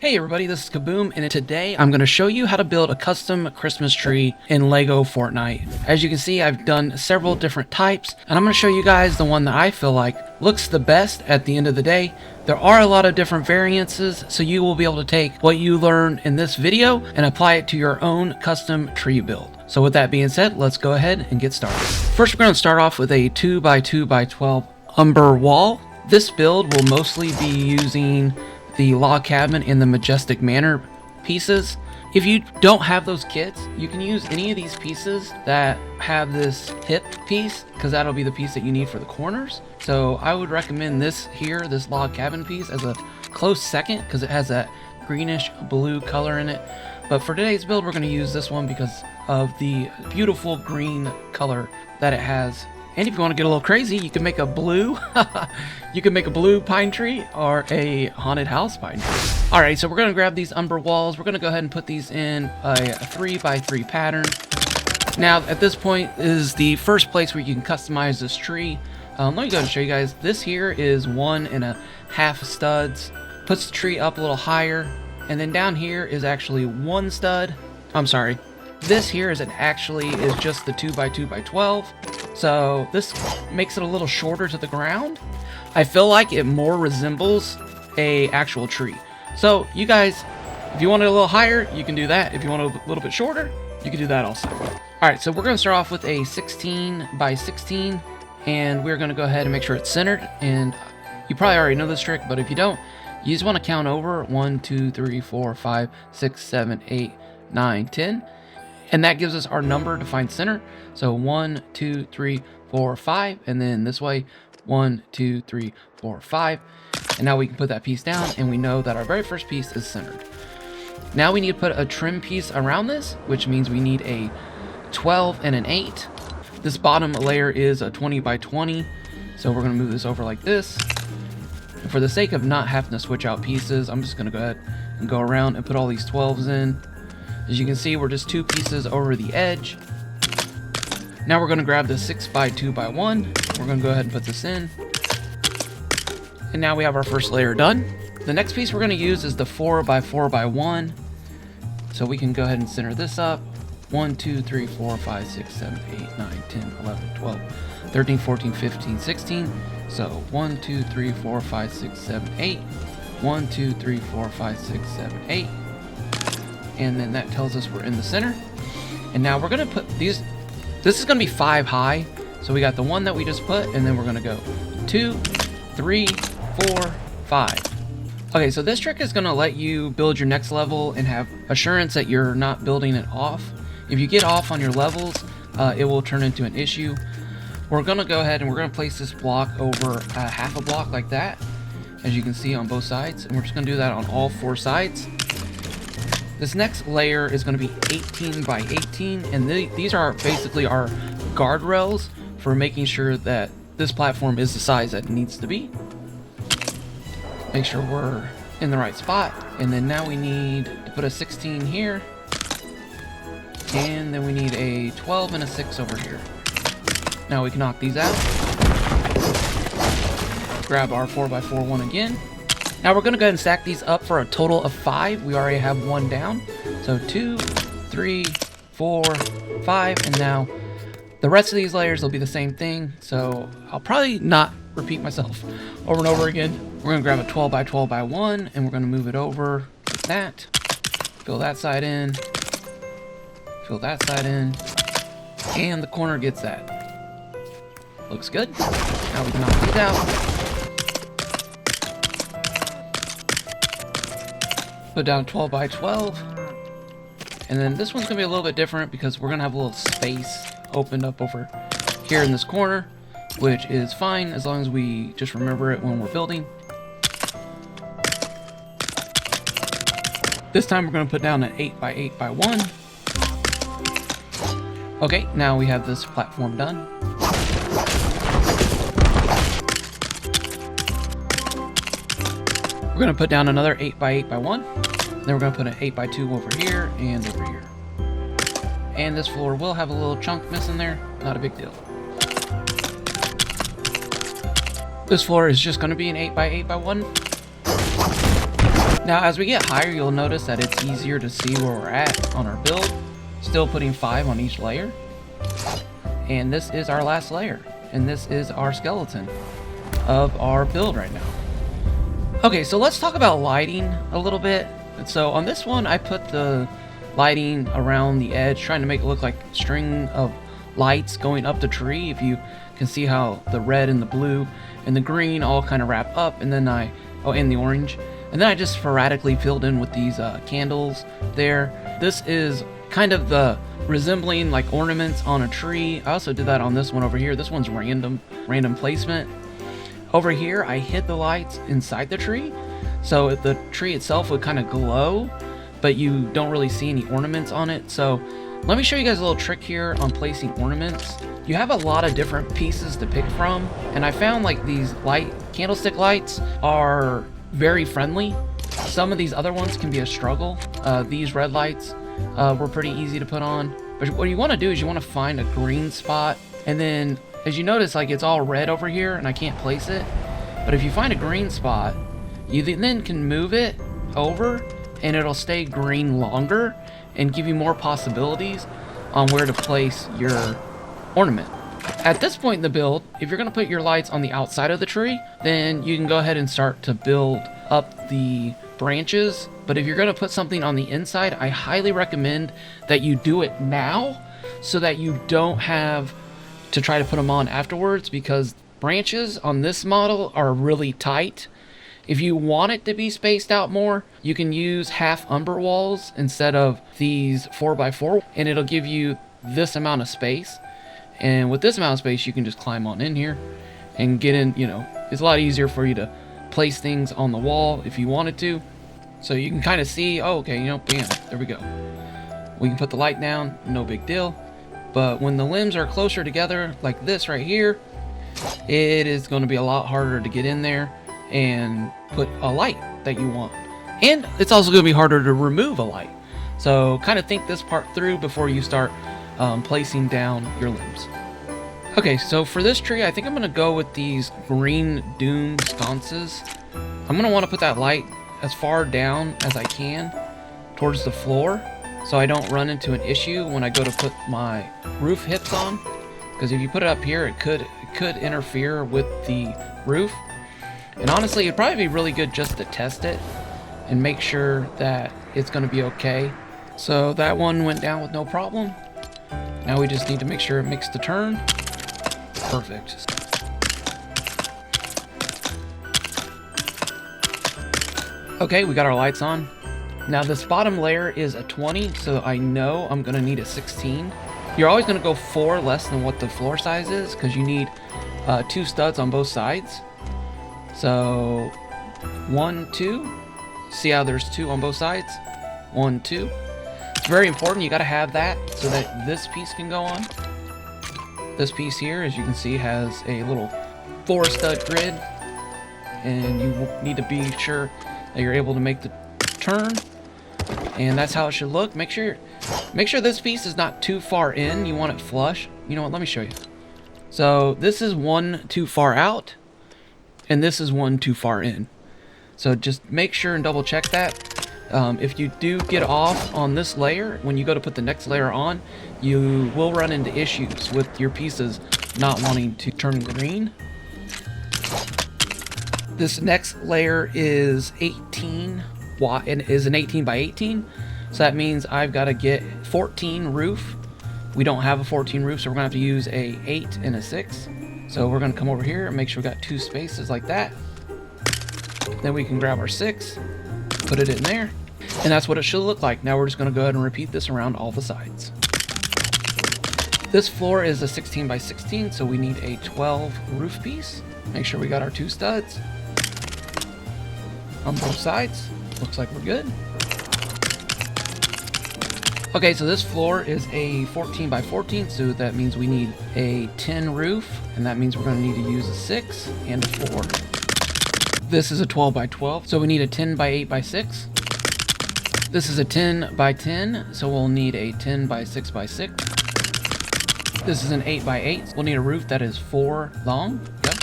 Hey everybody, this is Kaboom, and today I'm going to show you how to build a custom Christmas tree in LEGO Fortnite. As you can see, I've done several different types, and I'm going to show you guys the one that I feel like looks the best at the end of the day. There are a lot of different variances, so you will be able to take what you learned in this video and apply it to your own custom tree build. So with that being said, let's go ahead and get started. First, we're going to start off with a 2x2x12 umber wall. This build will mostly be using the log cabin and the majestic manor pieces. If you don't have those kits, you can use any of these pieces that have this hip piece, because that'll be the piece that you need for the corners. So I would recommend this here, this log cabin piece, as a close second, because it has that greenish blue color in it. But for today's build, we're going to use this one because of the beautiful green color that it has. And if you want to get a little crazy, you can make a blue pine tree or a haunted house pine tree. All right, so we're going to grab these umber walls. We're going to go ahead and put these in a 3x3 pattern. Now, at this point is the first place where you can customize this tree. Let me go ahead and show you guys. This here is 1.5 studs. Puts the tree up a little higher. And then down here is actually 1 stud. I'm sorry. This here is just the 2x2x12. So this makes it a little shorter to the ground. I feel like it more resembles a actual tree. So you guys, if you want it a little higher, you can do that. If you want it a little bit shorter, you can do that also. All right, so we're going to start off with a 16x16, and we're going to go ahead and make sure it's centered. And you probably already know this trick, but if you don't, you just want to count over 1, 2, 3, 4, 5, 6, 7, 8, 9, 10. And that gives us our number to find center. So 1, 2, 3, 4, 5. And then this way, 1, 2, 3, 4, 5. And now we can put that piece down, and we know that our very first piece is centered. Now we need to put a trim piece around this, which means we need a 12 and an 8. This bottom layer is a 20x20. So we're going to move this over like this. And for the sake of not having to switch out pieces, I'm just going to go ahead and go around and put all these 12s in. As you can see, we're just 2 pieces over the edge. Now we're going to grab the 6x2x1. We're going to go ahead and put this in. And now we have our first layer done. The next piece we're going to use is the 4x4x1. So we can go ahead and center this up. 1, 2, 3, 4, 5, 6, 7, 8, 9, 10, 11, 12, 13, 14, 15, 16. So 1, 2, 3, 4, 5, 6, 7, 8. 1, 2, 3, 4, 5, 6, 7, 8. And then that tells us we're in the center. And now we're going to put these, this is going to be 5 high. So we got the one that we just put, and then we're going to go 2, 3, 4, 5. Okay, so this trick is going to let you build your next level and have assurance that you're not building it off. If you get off on your levels, it will turn into an issue. We're going to go ahead and we're going to place this block over half a block like that, as you can see on both sides. And we're just going to do that on all 4 sides. This next layer is going to be 18x18, and these are basically our guardrails for making sure that this platform is the size that it needs to be. Make sure we're in the right spot, and then now we need to put a 16 here, and then we need a 12 and a 6 over here. Now we can knock these out. Grab our 4x4 one again. Now we're going to go ahead and stack these up for a total of 5. We already have 1 down. So 2, 3, 4, 5. And now the rest of these layers will be the same thing. So I'll probably not repeat myself over and over again. We're going to grab a 12x12x1 and we're going to move it over like that. Fill that side in. Fill that side in. And the corner gets that. Looks good. Now we can knock these out. Put down 12x12, and then this one's gonna be a little bit different because we're gonna have a little space opened up over here in this corner, which is fine as long as we just remember it when we're building. This time we're gonna put down an 8x8x1. Okay, now we have this platform done. We're going to put down another 8x8x1. Then we're going to put an 8x2 over here and over here. And this floor will have a little chunk missing there. Not a big deal. This floor is just going to be an 8x8x1. Now, as we get higher, you'll notice that it's easier to see where we're at on our build. Still putting 5 on each layer. And this is our last layer. And this is our skeleton of our build right now. Okay, so let's talk about lighting a little bit. So on this one, I put the lighting around the edge, trying to make it look like a string of lights going up the tree. If you can see how the red and the blue and the green all kind of wrap up, and then and the orange. And then I just sporadically filled in with these candles there. This is kind of the resembling like ornaments on a tree. I also did that on this one over here. This one's random placement. Over here, I hid the lights inside the tree, so the tree itself would kind of glow, but you don't really see any ornaments on it. So let me show you guys a little trick here on placing ornaments. You have a lot of different pieces to pick from, and I found like these candlestick lights are very friendly. Some of these other ones can be a struggle. These red lights were pretty easy to put on. But what you want to do is you want to find a green spot, and then as you notice, like it's all red over here and I can't place it. But if you find a green spot, you then can move it over and it'll stay green longer and give you more possibilities on where to place your ornament. At this point in the build, if you're going to put your lights on the outside of the tree, then you can go ahead and start to build up the branches. But if you're going to put something on the inside, I highly recommend that you do it now so that you don't have to try to put them on afterwards, because branches on this model are really tight. If you want it to be spaced out more, you can use half umber walls instead of these 4x4, and it'll give you this amount of space. And with this amount of space, you can just climb on in here and get in. It's a lot easier for you to place things on the wall if you wanted to. So you can kind of see, oh, okay, bam, there we go. We can put the light down, no big deal. But when the limbs are closer together, like this right here, it is going to be a lot harder to get in there and put a light that you want. And it's also going to be harder to remove a light. So kind of think this part through before you start placing down your limbs. Okay, so for this tree, I think I'm going to go with these green doom sconces. I'm going to want to put that light as far down as I can towards the floor, so I don't run into an issue when I go to put my roof hips on. Because if you put it up here, it could interfere with the roof. And honestly, it'd probably be really good just to test it and make sure that it's going to be okay. So that one went down with no problem. Now we just need to make sure it makes the turn. Perfect. Okay, we got our lights on. Now this bottom layer is a 20, so I know I'm gonna need a 16. You're always gonna go 4 less than what the floor size is, because you need 2 studs on both sides. So 1, 2. See how there's 2 on both sides? 1, 2. It's very important, you gotta have that so that this piece can go on. This piece here, as you can see, has a little 4 stud grid, and you need to be sure that you're able to make the turn, and that's how it should look. Make sure this piece is not too far in. You want it flush. You know what, let me show you. So this is 1 too far out, and this is 1 too far in. So just make sure and double check that. If you do get off on this layer, when you go to put the next layer on, you will run into issues with your pieces not wanting to turn green. This next layer is 18 watt and is an 18 by 18. So that means I've got to get 14 roof. We don't have a 14 roof, so we're gonna have to use a 8 and a 6. So we're gonna come over here and make sure we got 2 spaces like that. Then we can grab our 6, put it in there, and that's what it should look like. Now we're just gonna go ahead and repeat this around all the sides. This floor is a 16 by 16, so we need a 12 roof piece. Make sure we got our 2 studs on both sides. Looks like we're good. Okay, so this floor is a 14 by 14, so that means we need a 10 roof, and that means we're going to need to use a 6 and a 4. This is a 12 by 12, so we need a 10 by 8 by 6. This is a 10 by 10, so we'll need a 10 by 6 by 6. This is an 8 by 8. We'll need a roof that is 4 long. Yep.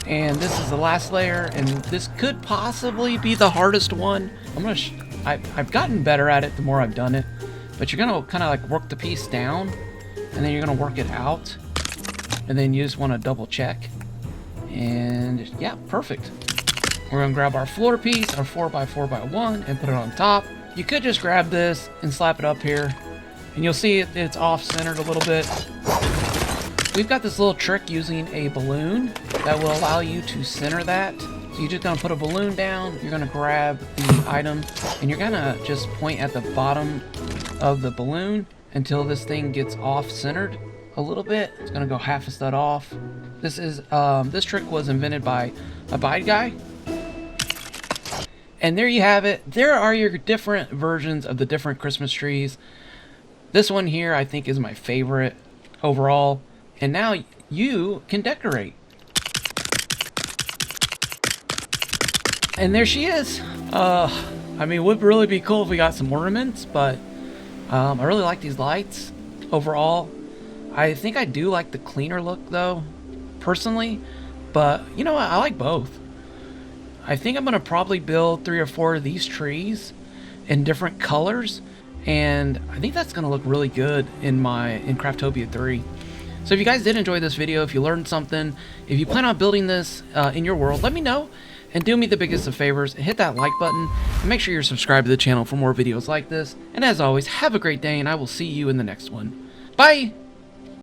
And this is the last layer, and this could possibly be the hardest one. I've gotten better at it the more I've done it, but you're gonna kind of like work the piece down, and then you're gonna work it out, and then you just want to double check. And yeah, perfect. We're gonna grab our floor piece, our 4x4x1, and put it on top. You could just grab this and slap it up here, and you'll see it's off-centered a little bit. We've got this little trick using a balloon that will allow you to center that. So you're just gonna put a balloon down, you're gonna grab the item, and you're gonna just point at the bottom of the balloon until this thing gets off-centered a little bit. It's gonna go half a stud off. This trick was invented by a bide guy. And there you have it. There are your different versions of the different Christmas trees. This one here I think is my favorite overall. And now you can decorate. And there she is. I mean, it would really be cool if we got some ornaments, but I really like these lights overall. I think I do like the cleaner look though, personally, but you know what? I like both. I think I'm gonna probably build 3 or 4 of these trees in different colors, and I think that's gonna look really good in Craftopia 3. So if you guys did enjoy this video, if you learned something, if you plan on building this in your world, let me know. And do me the biggest of favors, hit that like button, and make sure you're subscribed to the channel for more videos like this. And as always, have a great day, and I will see you in the next one. Bye!